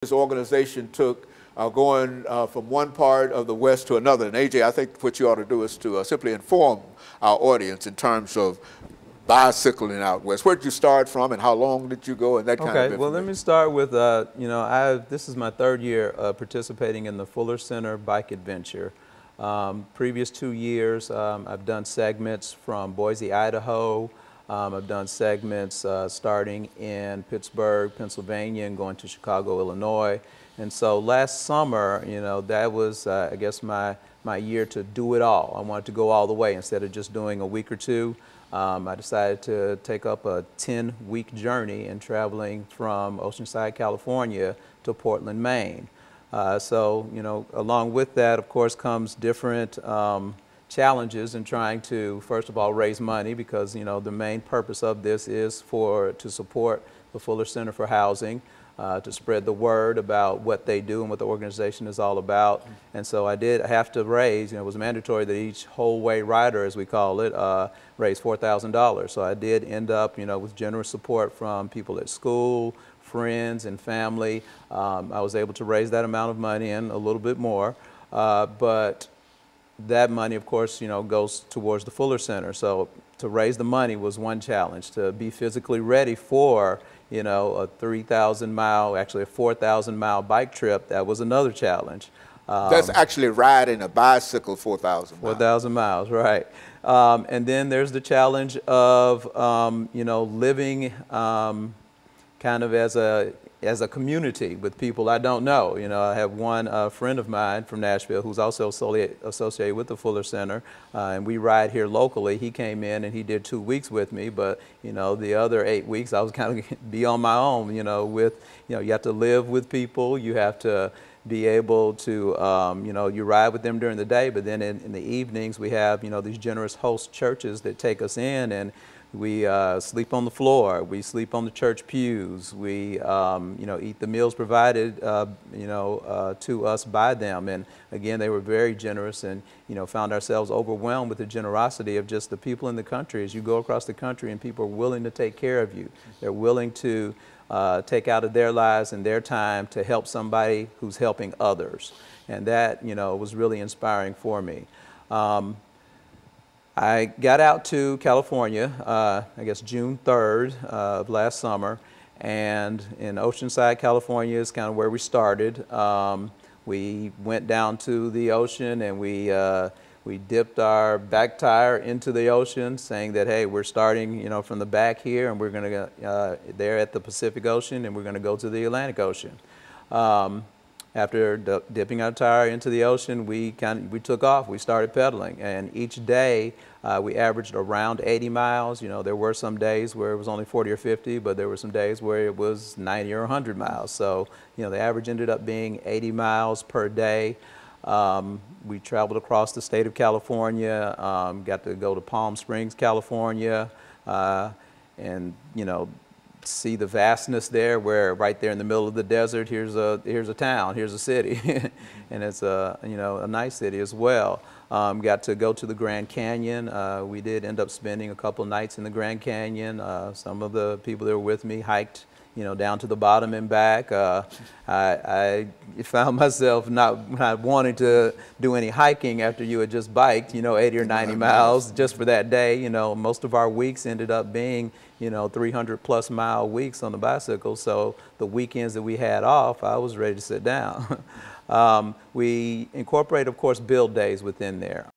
this organization took going from one part of the West to another. And AJ, I think what you ought to do is to simply inform our audience in terms of bicycling out West. Where did you start from and how long did you go and that kind of information? Okay, well, let me start with, this is my third year participating in the Fuller Center Bike Adventure. Previous 2 years, I've done segments from Boise, Idaho. I've done segments starting in Pittsburgh, Pennsylvania, and going to Chicago, Illinois. And so last summer, that was, I guess, my year to do it all. I wanted to go all the way instead of just doing a week or two. I decided to take up a 10-week journey and traveling from Oceanside, California to Portland, Maine. Along with that, of course, comes different challenges in trying to, first of all, raise money because, the main purpose of this is to support the Fuller Center for Housing, to spread the word about what they do and what the organization is all about. And so I did have to raise, it was mandatory that each whole way rider, as we call it, raise $4,000. So I did end up, with generous support from people at school, friends and family. I was able to raise that amount of money and a little bit more. But that money, of course, goes towards the Fuller Center. So to raise the money was one challenge. To be physically ready for, a 3,000 mile, actually a 4,000 mile bike trip, that was another challenge. That's actually riding a bicycle 4,000 miles. 4,000 miles, right. And then there's the challenge of, living kind of as a community with people I don't know. I have one friend of mine from Nashville who's also associated with the Fuller Center, and we ride here locally. He came in and he did 2 weeks with me, but the other 8 weeks I was kind of be on my own. You have to live with people. You have to be able to, you ride with them during the day, but then in the evenings we have, these generous host churches that take us in, and we sleep on the floor. We sleep on the church pews. We, eat the meals provided, to us by them. And again, they were very generous, and found ourselves overwhelmed with the generosity of just the people in the country. As you go across the country, and people are willing to take care of you. They're willing to take out of their lives and their time to help somebody who's helping others, and that was really inspiring for me. I got out to California, I guess June 3rd of last summer, and in Oceanside, California is kind of where we started. We went down to the ocean and we dipped our back tire into the ocean, saying that, hey, we're starting from the back here, and we're going to go there at the Pacific Ocean, and we're going to go to the Atlantic Ocean. After dipping our tire into the ocean, we took off. We started pedaling, and each day we averaged around 80 miles. There were some days where it was only 40 or 50, but there were some days where it was 90 or 100 miles. So, the average ended up being 80 miles per day. We traveled across the state of California, got to go to Palm Springs, California, and see the vastness there, where right there in the middle of the desert, here's a town, here's a city, and it's a nice city as well. Got to go to the Grand Canyon. We did end up spending a couple nights in the Grand Canyon. Some of the people that were with me hiked down to the bottom and back. I found myself not wanting to do any hiking after you had just biked, 80 or 90 miles just for that day. Most of our weeks ended up being, 300+ mile weeks on the bicycle. So the weekends that we had off, I was ready to sit down. We incorporate, of course, build days within there.